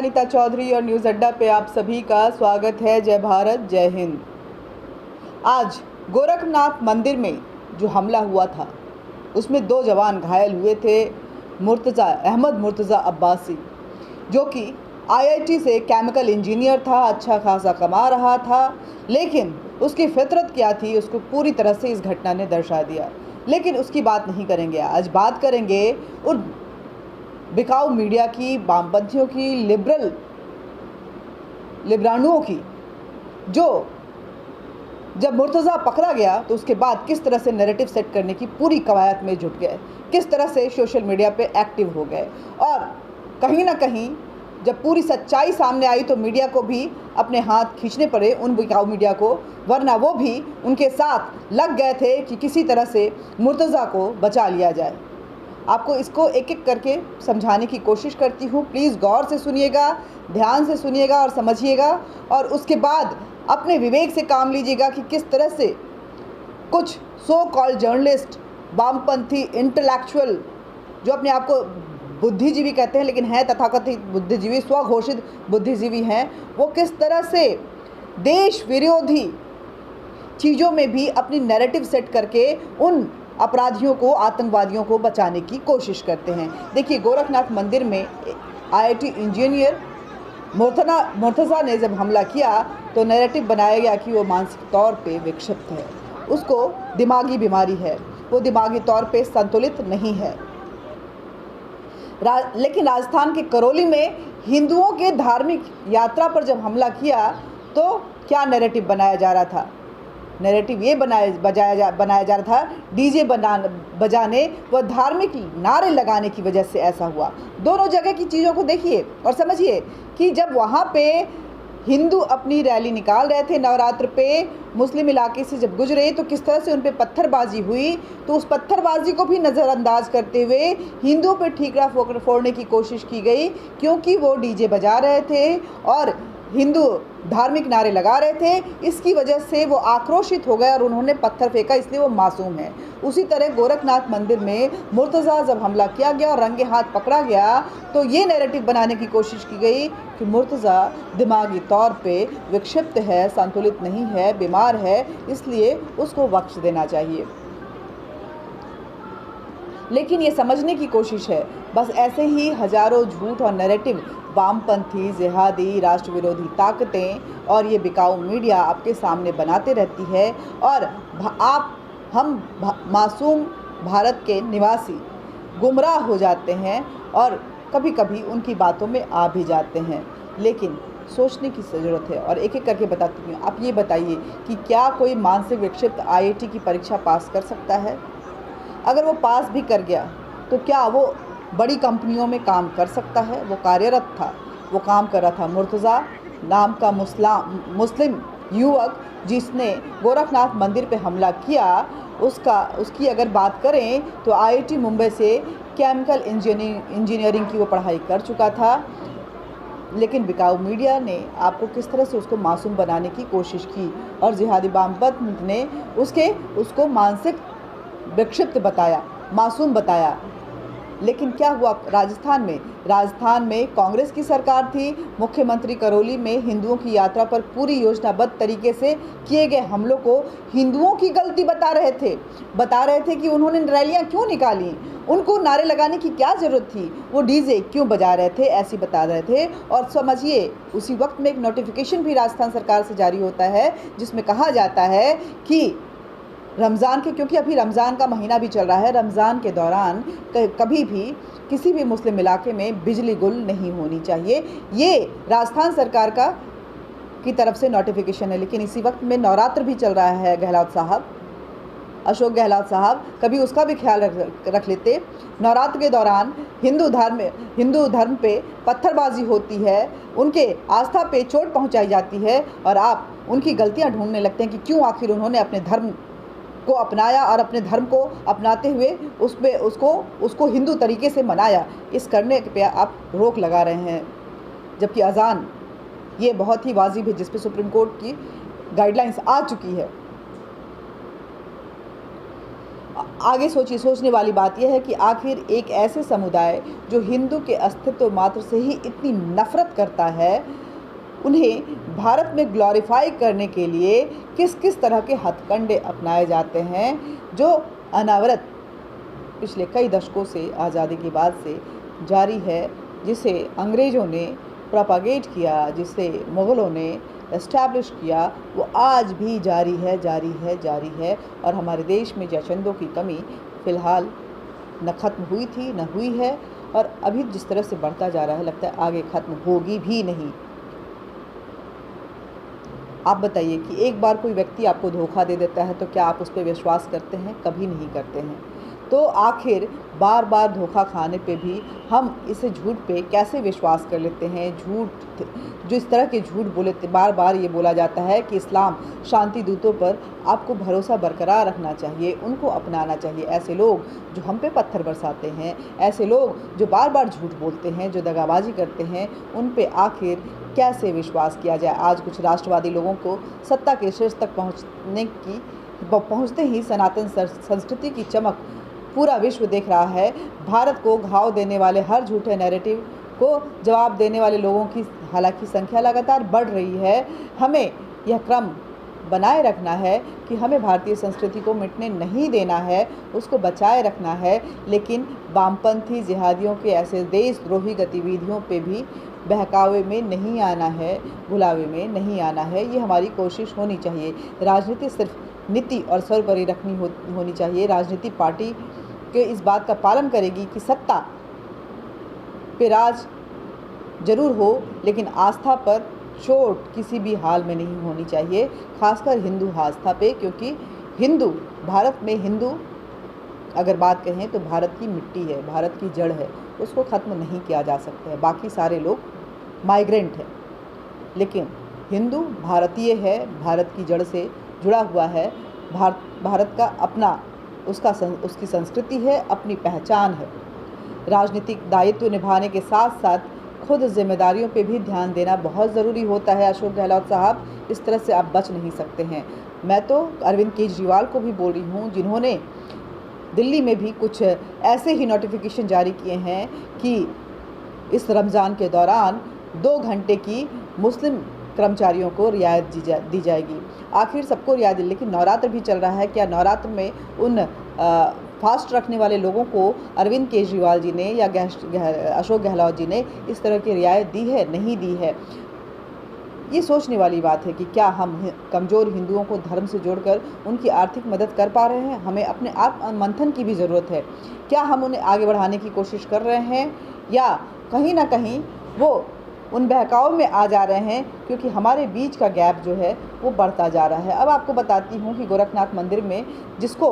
अनीता चौधरी और न्यूज़ अड्डा पे आप सभी का स्वागत है। जय भारत, जय हिंद। आज गोरखनाथ मंदिर में जो हमला हुआ था उसमें 2 जवान घायल हुए थे। अहमद मुर्तज़ा अब्बासी जो कि आईआईटी से केमिकल इंजीनियर था, अच्छा खासा कमा रहा था, लेकिन उसकी फितरत क्या थी उसको पूरी तरह से इस घटना ने दर्शा दिया। लेकिन उसकी बात नहीं करेंगे, आज बात करेंगे उन बिकाऊ मीडिया की, वामपंथियों की, लिबरानुओं की, जो जब मुर्तज़ा पकड़ा गया तो उसके बाद किस तरह से नैरेटिव सेट करने की पूरी कवायद में जुट गए, किस तरह से सोशल मीडिया पे एक्टिव हो गए। और कहीं ना कहीं जब पूरी सच्चाई सामने आई तो मीडिया को भी अपने हाथ खींचने पड़े, उन बिकाऊ मीडिया को, वरना वो भी उनके साथ लग गए थे कि किसी तरह से मुर्तज़ा को बचा लिया जाए। आपको इसको एक एक करके समझाने की कोशिश करती हूँ, प्लीज़ गौर से सुनिएगा, ध्यान से सुनिएगा और समझिएगा, और उसके बाद अपने विवेक से काम लीजिएगा कि किस तरह से कुछ सो कॉल्ड जर्नलिस्ट, वामपंथी, इंटेलेक्चुअल, जो अपने आप को बुद्धिजीवी कहते हैं लेकिन हैं तथाकथित बुद्धिजीवी, स्वघोषित बुद्धिजीवी हैं, वो किस तरह से देश विरोधी चीज़ों में भी अपनी नैरेटिव सेट करके उन अपराधियों को, आतंकवादियों को बचाने की कोशिश करते हैं। देखिए, गोरखनाथ मंदिर में आईआईटी इंजीनियर मुर्तज़ा ने जब हमला किया तो नैरेटिव बनाया गया कि वो मानसिक तौर पे विक्षिप्त है, उसको दिमागी बीमारी है, वो दिमागी तौर पे संतुलित नहीं है। लेकिन राजस्थान के करौली में हिंदुओं के धार्मिक यात्रा पर जब हमला किया तो क्या नैरेटिव बनाया जा रहा था? नैरेटिव ये बनाया जा रहा था डीजे बजाने व धार्मिक नारे लगाने की वजह से ऐसा हुआ। दोनों जगह की चीज़ों को देखिए और समझिए कि जब वहाँ पे हिंदू अपनी रैली निकाल रहे थे नवरात्र पे, मुस्लिम इलाके से जब गुजरे तो किस तरह से उन पे पत्थरबाजी हुई, तो उस पत्थरबाजी को भी नज़रअंदाज करते हुए हिंदुओं पे ठीकरा फोड़ने की कोशिश की गई, क्योंकि वो डीजे बजा रहे थे और हिंदू धार्मिक नारे लगा रहे थे। इसकी वजह से वो आक्रोशित हो गए और उन्होंने पत्थर फेंका, इसलिए वो मासूम है। उसी तरह गोरखनाथ मंदिर में मुर्तज़ा जब हमला किया गया और रंगे हाथ पकड़ा गया तो ये नैरेटिव बनाने की कोशिश की गई कि मुर्तज़ा दिमागी तौर पे विक्षिप्त है, संतुलित नहीं है, बीमार है, इसलिए उसको बख्श देना चाहिए। लेकिन ये समझने की कोशिश है, बस ऐसे ही हजारों झूठ और नैरेटिव वामपंथी, जिहादी, राष्ट्र विरोधी ताकतें और ये बिकाऊ मीडिया आपके सामने बनाते रहती है, और हम मासूम भारत के निवासी गुमराह हो जाते हैं और कभी कभी उनकी बातों में आ भी जाते हैं। लेकिन सोचने की ज़रूरत है और एक एक करके बताती हूँ। आप ये बताइए कि क्या कोई मानसिक विक्षिप्त आईआईटी की परीक्षा पास कर सकता है? अगर वो पास भी कर गया तो क्या वो बड़ी कंपनियों में काम कर सकता है? वो कार्यरत था, वो काम कर रहा था। मुर्तज़ा नाम का मुस्लिम युवक जिसने गोरखनाथ मंदिर पे हमला किया, उसकी अगर बात करें तो आईआईटी मुंबई से केमिकल इंजीनियरिंग की वो पढ़ाई कर चुका था। लेकिन बिकाऊ मीडिया ने आपको किस तरह से उसको मासूम बनाने की कोशिश की और जिहादी वामपंथ ने उसको मानसिक विक्षिप्त बताया, मासूम बताया। लेकिन क्या हुआ राजस्थान में कांग्रेस की सरकार थी। मुख्यमंत्री करौली में हिंदुओं की यात्रा पर पूरी योजनाबद्ध तरीके से किए गए हमलों को हिंदुओं की गलती बता रहे थे कि उन्होंने रैलियां क्यों निकाली, उनको नारे लगाने की क्या ज़रूरत थी, वो डीजे क्यों बजा रहे थे, ऐसी बता रहे थे। और समझिए, उसी वक्त में एक नोटिफिकेशन भी राजस्थान सरकार से जारी होता है जिसमें कहा जाता है कि रमज़ान के, क्योंकि अभी रमज़ान का महीना भी चल रहा है, रमज़ान के दौरान कभी भी किसी भी मुस्लिम इलाके में बिजली गुल नहीं होनी चाहिए। ये राजस्थान सरकार की तरफ से नोटिफिकेशन है। लेकिन इसी वक्त में नवरात्र भी चल रहा है। अशोक गहलोत साहब कभी उसका भी ख्याल रख लेते। नवरात्र के दौरान हिंदू धर्म पे पत्थरबाजी होती है, उनके आस्था पे चोट पहुंचाई जाती है, और आप उनकी गलतियां ढूंढने लगते हैं कि क्यों आखिर उन्होंने अपने धर्म को अपनाया और अपने धर्म को अपनाते हुए उसको हिंदू तरीके से मनाया। इस करने पे आप रोक लगा रहे हैं, जबकि अजान ये बहुत ही वाजिब है, जिस पे सुप्रीम कोर्ट की गाइडलाइंस आ चुकी है। आगे सोचने वाली बात यह है कि आखिर एक ऐसे समुदाय जो हिंदू के अस्तित्व मात्र से ही इतनी नफरत करता है, उन्हें भारत में ग्लोरीफाई करने के लिए किस किस तरह के हथकंडे अपनाए जाते हैं, जो अनवरत पिछले कई दशकों से आज़ादी के बाद से जारी है, जिसे अंग्रेज़ों ने प्रोपागेट किया, जिसे मुग़लों ने एस्टैब्लिश किया, वो आज भी जारी है। और हमारे देश में जचंदों की कमी फ़िलहाल न ख़त्म हुई थी न हुई है, और अभी जिस तरह से बढ़ता जा रहा है लगता है आगे ख़त्म होगी भी नहीं। आप बताइए कि एक बार कोई व्यक्ति आपको धोखा दे देता है तो क्या आप उस पर विश्वास करते हैं? कभी नहीं करते हैं। तो आखिर बार बार धोखा खाने पे भी हम इसे झूठ पे कैसे विश्वास कर लेते हैं? झूठ, जो इस तरह के झूठ बोले, बार बार ये बोला जाता है कि इस्लाम शांति दूतों पर आपको भरोसा बरकरार रखना चाहिए, उनको अपनाना चाहिए। ऐसे लोग जो हम पे पत्थर बरसाते हैं, ऐसे लोग जो बार बार झूठ बोलते हैं, जो दगाबाजी करते हैं, उन पे आखिर कैसे विश्वास किया जाए? आज कुछ राष्ट्रवादी लोगों को सत्ता के शीर्ष तक पहुँचते ही सनातन संस्कृति की चमक पूरा विश्व देख रहा है। भारत को घाव देने वाले हर झूठे नैरेटिव को जवाब देने वाले लोगों की हालांकि संख्या लगातार बढ़ रही है। हमें यह क्रम बनाए रखना है कि हमें भारतीय संस्कृति को मिटने नहीं देना है, उसको बचाए रखना है, लेकिन वामपंथी जिहादियों के ऐसे देशद्रोही गतिविधियों पे भी बहकावे में नहीं आना है, भुलावे में नहीं आना है। ये हमारी कोशिश होनी चाहिए। राजनीति सिर्फ नीति और सर्वोपरि रखनी होनी चाहिए। राजनीति पार्टी के इस बात का पालन करेगी कि सत्ता पे राज जरूर हो, लेकिन आस्था पर चोट किसी भी हाल में नहीं होनी चाहिए, खासकर हिंदू आस्था पे, क्योंकि हिंदू, भारत में हिंदू अगर बात कहें तो भारत की मिट्टी है, भारत की जड़ है, उसको ख़त्म नहीं किया जा सकता है। बाकी सारे लोग माइग्रेंट हैं, लेकिन हिंदू भारतीय है, भारत की जड़ से जुड़ा हुआ है। भारत का अपना उसकी संस्कृति है, अपनी पहचान है। राजनीतिक दायित्व निभाने के साथ साथ खुद जिम्मेदारियों पे भी ध्यान देना बहुत ज़रूरी होता है। अशोक गहलोत साहब, इस तरह से आप बच नहीं सकते हैं। मैं तो अरविंद केजरीवाल को भी बोल रही हूँ, जिन्होंने दिल्ली में भी कुछ ऐसे ही नोटिफिकेशन जारी किए हैं कि इस रमज़ान के दौरान 2 घंटे की मुस्लिम कर्मचारियों को रियायत दी जाएगी। आखिर सबको रियायत, लेकिन नवरात्र भी चल रहा है, क्या नवरात्र में उन फास्ट रखने वाले लोगों को अरविंद केजरीवाल जी ने या अशोक गहलोत जी ने इस तरह की रियायत दी है? नहीं दी है। ये सोचने वाली बात है कि क्या हम कमज़ोर हिंदुओं को धर्म से जोड़कर उनकी आर्थिक मदद कर पा रहे हैं? हमें अपने आत्म मंथन की भी ज़रूरत है। क्या हम उन्हें आगे बढ़ाने की कोशिश कर रहे हैं, या कहीं ना कहीं वो उन बहकाव में आ जा रहे हैं, क्योंकि हमारे बीच का गैप जो है वो बढ़ता जा रहा है। अब आपको बताती हूँ कि गोरखनाथ मंदिर में, जिसको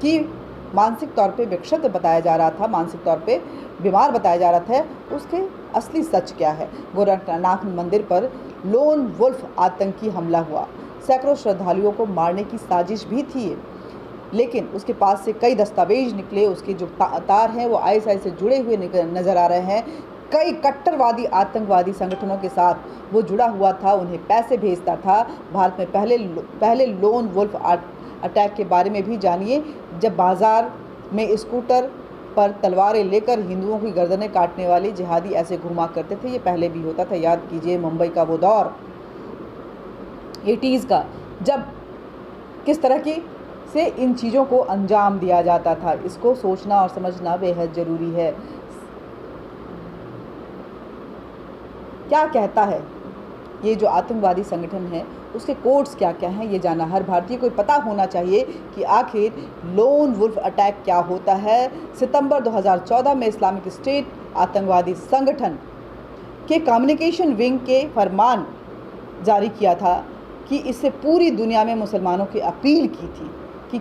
कि मानसिक तौर पे विक्षत बताया जा रहा था, मानसिक तौर पे बीमार बताया जा रहा था, उसके असली सच क्या है? गोरखनाथ मंदिर पर लोन वुल्फ आतंकी हमला हुआ, सैकड़ों श्रद्धालुओं को मारने की साजिश भी थी, लेकिन उसके पास से कई दस्तावेज निकले, उसके जो तार हैं वो ISI से जुड़े हुए नज़र आ रहे हैं। कई कट्टरवादी आतंकवादी संगठनों के साथ वो जुड़ा हुआ था, उन्हें पैसे भेजता था। भारत में पहले लोन वुल्फ अटैक के बारे में भी जानिए, जब बाज़ार में स्कूटर पर तलवारें लेकर हिंदुओं की गर्दनें काटने वाले जिहादी ऐसे घुमा करते थे। ये पहले भी होता था। याद कीजिए मुंबई का वो दौर 80s का, जब किस तरह की से इन चीज़ों को अंजाम दिया जाता था। इसको सोचना और समझना बेहद ज़रूरी है। क्या कहता है ये जो आतंकवादी संगठन है, उसके कोड्स क्या क्या हैं, ये जाना हर भारतीय को पता होना चाहिए कि आखिर लोन वुल्फ अटैक क्या होता है। सितंबर 2014 में इस्लामिक स्टेट आतंकवादी संगठन के कम्युनिकेशन विंग के फरमान जारी किया था कि इससे पूरी दुनिया में मुसलमानों की अपील की थी कि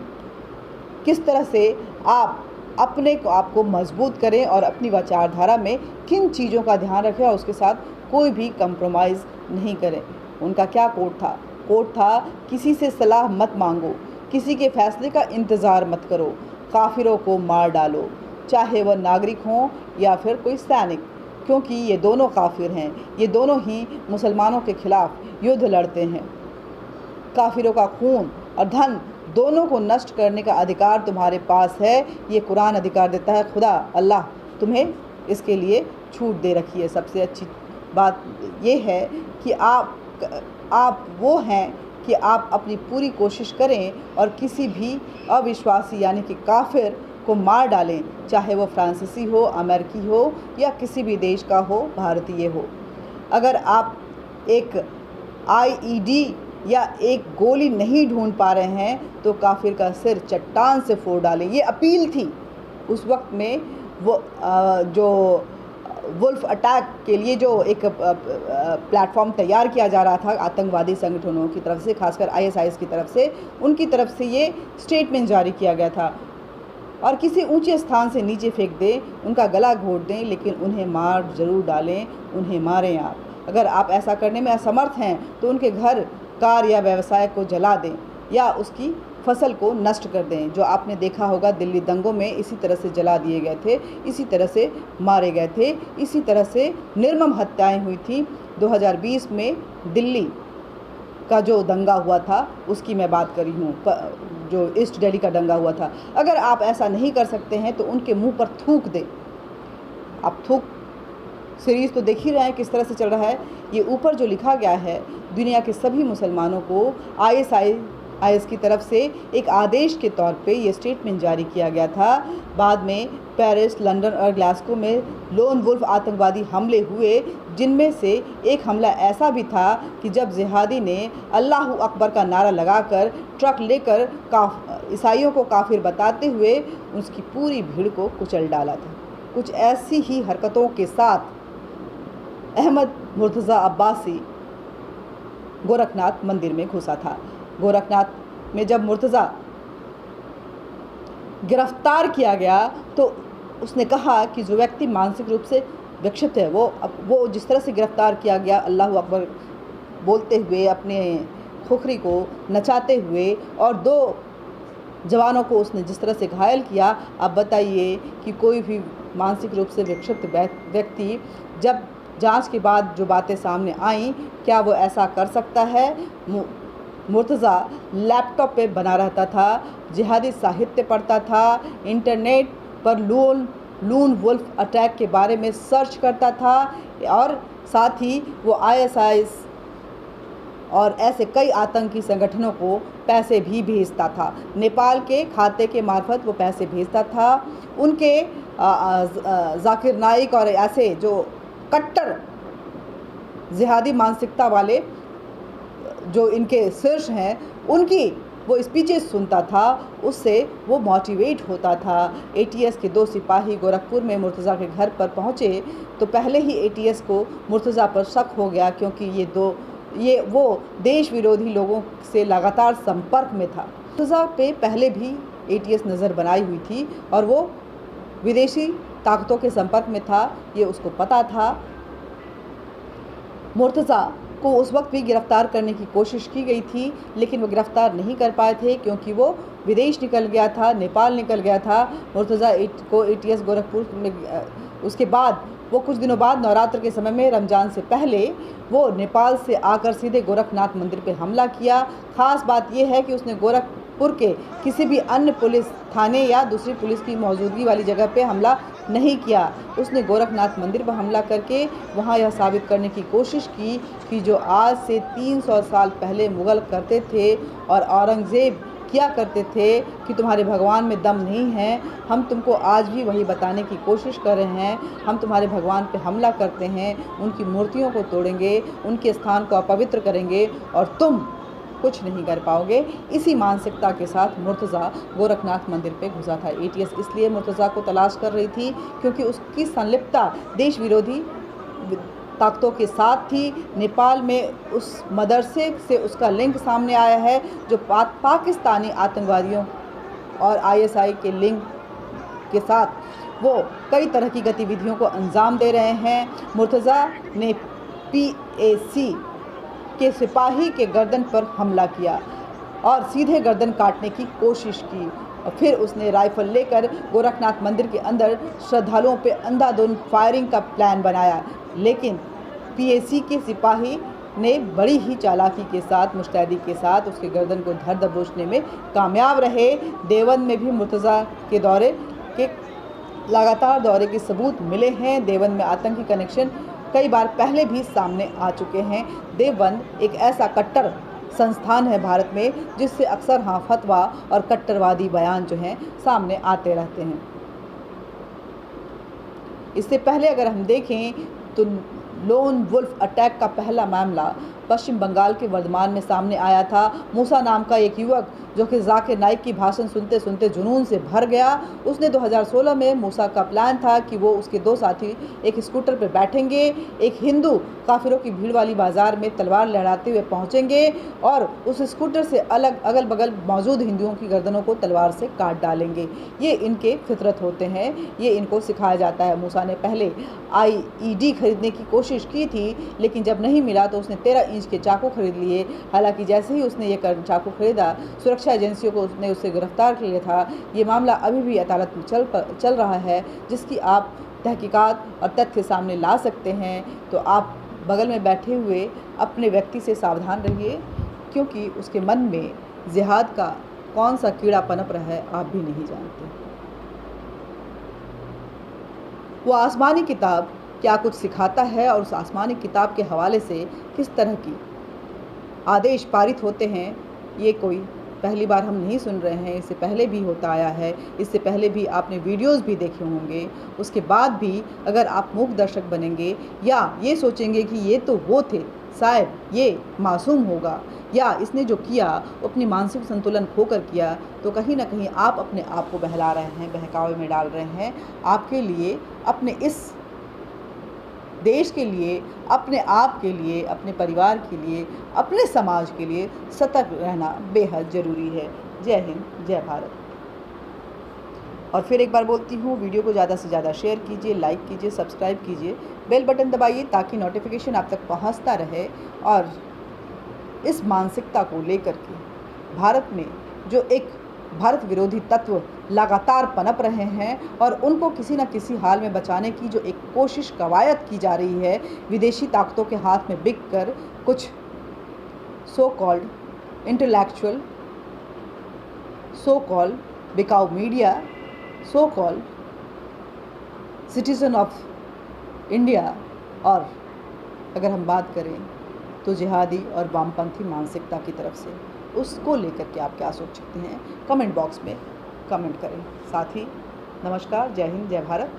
किस तरह से आप अपने को आपको मजबूत करें और अपनी विचारधारा में किन चीज़ों का ध्यान रखें और उसके साथ कोई भी कंप्रोमाइज़ नहीं करें। उनका क्या कोड था? कोड था, किसी से सलाह मत मांगो, किसी के फैसले का इंतज़ार मत करो, काफिरों को मार डालो, चाहे वह नागरिक हों या फिर कोई सैनिक, क्योंकि ये दोनों काफिर हैं, ये दोनों ही मुसलमानों के खिलाफ युद्ध लड़ते हैं। काफिरों का खून और धन दोनों को नष्ट करने का अधिकार तुम्हारे पास है। ये कुरान अधिकार देता है, खुदा अल्लाह तुम्हें इसके लिए छूट दे रखी है। सबसे अच्छी बात ये है कि आप वो हैं कि आप अपनी पूरी कोशिश करें और किसी भी अविश्वासी यानी कि काफिर को मार डालें, चाहे वो फ्रांसीसी हो, अमेरिकी हो या किसी भी देश का हो, भारतीय हो। अगर आप एक आईईडी या एक गोली नहीं ढूंढ पा रहे हैं तो काफिर का सिर चट्टान से फोड़ डालें। ये अपील थी उस वक्त में। वो जो वुल्फ अटैक के लिए जो एक प्लेटफॉर्म तैयार किया जा रहा था आतंकवादी संगठनों की तरफ से, खासकर आईएसआईएस की तरफ से, उनकी तरफ से ये स्टेटमेंट जारी किया गया था और किसी ऊंचे स्थान से नीचे फेंक दें, उनका गला घोट दें, लेकिन उन्हें मार जरूर डालें, उन्हें मारें आप। अगर आप ऐसा करने में असमर्थ हैं तो उनके घर, कार या व्यवसाय को जला दें या उसकी फसल को नष्ट कर दें। जो आपने देखा होगा दिल्ली दंगों में इसी तरह से जला दिए गए थे, इसी तरह से मारे गए थे, इसी तरह से निर्मम हत्याएं हुई थी। 2020 में दिल्ली का जो दंगा हुआ था उसकी मैं बात कर रही हूँ, जो ईस्ट दिल्ली का दंगा हुआ था। अगर आप ऐसा नहीं कर सकते हैं तो उनके मुंह पर थूक दें। आप थूक सीरीज़ तो देख ही रहे हैं किस तरह से चल रहा है। ये ऊपर जो लिखा गया है, दुनिया के सभी मुसलमानों को आईएसआईएस की तरफ से एक आदेश के तौर पे ये स्टेटमेंट जारी किया गया था। बाद में पेरिस, लंदन और ग्लासगो में लोन वुल्फ आतंकवादी हमले हुए, जिनमें से एक हमला ऐसा भी था कि जब जिहादी ने अल्लाह अकबर का नारा लगाकर ट्रक लेकर ईसाइयों को काफिर बताते हुए उसकी पूरी भीड़ को कुचल डाला था। कुछ ऐसी ही हरकतों के साथ अहमद मुर्तज़ा अब्बासी गोरखनाथ मंदिर में घुसा था। गोरखनाथ में जब मुर्तज़ा गिरफ्तार किया गया तो उसने कहा कि जो व्यक्ति मानसिक रूप से विक्षिप्त है, वो जिस तरह से गिरफ्तार किया गया, अल्लाह अकबर बोलते हुए, अपने खुखरी को नचाते हुए, और 2 जवानों को उसने जिस तरह से घायल किया। अब बताइए कि कोई भी मानसिक रूप से विक्षिप्त व्यक्ति जब जांच के बाद जो बातें सामने आईं, क्या वो ऐसा कर सकता है? मुर्तज़ा लैपटॉप पे बना रहता था, जिहादी साहित्य पढ़ता था, इंटरनेट पर लून वुल्फ अटैक के बारे में सर्च करता था, और साथ ही वो आईएसआईएस और ऐसे कई आतंकी संगठनों को पैसे भी भेजता था। नेपाल के खाते के मार्फत वो पैसे भेजता था। उनके जाकिर नाइक और ऐसे जो कट्टर जिहादी मानसिकता वाले जो इनके शीर्ष हैं, उनकी वो स्पीचेस सुनता था, उससे वो मोटिवेट होता था। एटीएस के 2 सिपाही गोरखपुर में मुर्तज़ा के घर पर पहुँचे तो पहले ही एटीएस को मुर्तज़ा पर शक हो गया, क्योंकि वो देश विरोधी लोगों से लगातार संपर्क में था। मुर्तज़ा पे पहले भी एटीएस नज़र बनाई हुई थी और वो विदेशी ताकतों के संपर्क में था, ये उसको पता था। मुर्तज़ा को उस वक्त भी गिरफ्तार करने की कोशिश की गई थी, लेकिन वो गिरफ्तार नहीं कर पाए थे क्योंकि वो विदेश निकल गया था, नेपाल निकल गया था। मुर्तज़ा को एटीएस गोरखपुर में उसके बाद वो कुछ दिनों बाद नवरात्र के समय में, रमज़ान से पहले, वो नेपाल से आकर सीधे गोरखनाथ मंदिर पे हमला किया। ख़ास बात यह है कि उसने गोरखपुर के किसी भी अन्य पुलिस थाने या दूसरी पुलिस की मौजूदगी वाली जगह पे हमला नहीं किया। उसने गोरखनाथ मंदिर पर हमला करके वहाँ यह साबित करने की कोशिश की कि जो आज से 300 साल पहले मुग़ल करते थे और औरंगज़ेब किया करते थे कि तुम्हारे भगवान में दम नहीं है, हम तुमको आज भी वही बताने की कोशिश कर रहे हैं। हम तुम्हारे भगवान पे हमला करते हैं, उनकी मूर्तियों को तोड़ेंगे, उनके स्थान को अपवित्र करेंगे और तुम कुछ नहीं कर पाओगे। इसी मानसिकता के साथ मुर्तज़ा गोरखनाथ मंदिर पे घुसा था। एटीएस इसलिए मुर्तज़ा को तलाश कर रही थी क्योंकि उसकी संलिप्तता देश विरोधी ताकतों के साथ थी। नेपाल में उस मदरसे से उसका लिंक सामने आया है जो पाकिस्तानी आतंकवादियों और आईएसआई के लिंक के साथ वो कई तरह की गतिविधियों को अंजाम दे रहे हैं। मुर्तज़ा ने पीएसी के सिपाही के गर्दन पर हमला किया और सीधे गर्दन काटने की कोशिश की, और फिर उसने राइफल लेकर गोरखनाथ मंदिर के अंदर श्रद्धालुओं पे अंधाधुंध फायरिंग का प्लान बनाया। लेकिन पीएसी के सिपाही ने बड़ी ही चालाकी के साथ, मुस्तैदी के साथ उसके गर्दन को धर दबोचने में कामयाब रहे। देवबंद में भी मुर्तज़ा के दौरे के लगातार दौरे के सबूत मिले हैं। देवबंद में आतंकी कनेक्शन कई बार पहले भी सामने आ चुके हैं। देवबंद एक ऐसा कट्टर संस्थान है भारत में जिससे अक्सर फतवा और कट्टरवादी बयान जो हैं सामने आते रहते हैं। इससे पहले अगर हम देखें तो लोन वुल्फ अटैक का पहला मामला पश्चिम बंगाल के वर्धमान में सामने आया था। मूसा नाम का एक युवक जो कि जाकिर नाइक की भाषण सुनते सुनते जुनून से भर गया, उसने 2016 में मूसा का प्लान था कि वो उसके 2 साथी एक स्कूटर पर बैठेंगे, एक हिंदू काफिरों की भीड़ वाली बाजार में तलवार लहराते हुए पहुंचेंगे और उस स्कूटर से अगल बगल मौजूद हिंदुओं की गर्दनों को तलवार से काट डालेंगे। ये इनके फितरत होते हैं, ये इनको सिखाया जाता है। मूसा ने पहले IED खरीदने की कोशिश की थी, लेकिन जब नहीं मिला तो उसने 13 इंच के चाकू खरीद लिए। हालांकि जैसे ही उसने ये चाकू खरीदा, सुरक्षा एजेंसियों को उसने उससे गिरफ्तार कर लिया था। ये मामला अभी भी अदालत में चल रहा है, जिसकी आप तहकीकात और तथ्य सामने ला सकते हैं। तो आप बगल में बैठे हुए अपने व्यक्ति से सावधान रहिए, क्योंकि उसके मन में जिहाद का कौन सा कीड़ा पनप रहा है आप भी नहीं जानते। वो आसमानी किताब क्या कुछ सिखाता है और उस आसमानी किताब के हवाले से किस तरह की आदेश पारित होते हैं, ये कोई पहली बार हम नहीं सुन रहे हैं। इससे पहले भी होता आया है, इससे पहले भी आपने वीडियोस भी देखे होंगे। उसके बाद भी अगर आप मूक दर्शक बनेंगे या ये सोचेंगे कि ये तो वो थे, शायद ये मासूम होगा या इसने जो किया वो अपनी मानसिक संतुलन खोकर किया, तो कहीं ना कहीं आप अपने आप को बहला रहे हैं, बहकावे में डाल रहे हैं। आपके लिए, अपने इस देश के लिए, अपने आप के लिए, अपने परिवार के लिए, अपने समाज के लिए सतर्क रहना बेहद ज़रूरी है। जय हिंद, जय भारत। और फिर एक बार बोलती हूँ, वीडियो को ज़्यादा से ज़्यादा शेयर कीजिए, लाइक कीजिए, सब्सक्राइब कीजिए, बेल बटन दबाइए ताकि नोटिफिकेशन आप तक पहुँचता रहे। और इस मानसिकता को लेकर के भारत में जो एक भारत विरोधी तत्व लगातार पनप रहे हैं और उनको किसी न किसी हाल में बचाने की जो एक कोशिश, कवायद की जा रही है, विदेशी ताकतों के हाथ में बिक कर कुछ so called intellectual, so called बिकाऊ media, so called citizen of India, और अगर हम बात करें तो जिहादी और वामपंथी मानसिकता की तरफ से, उसको लेकर के आप क्या सोच सकते हैं, कमेंट बॉक्स में कमेंट करें। साथ ही नमस्कार, जय हिंद, जय भारत।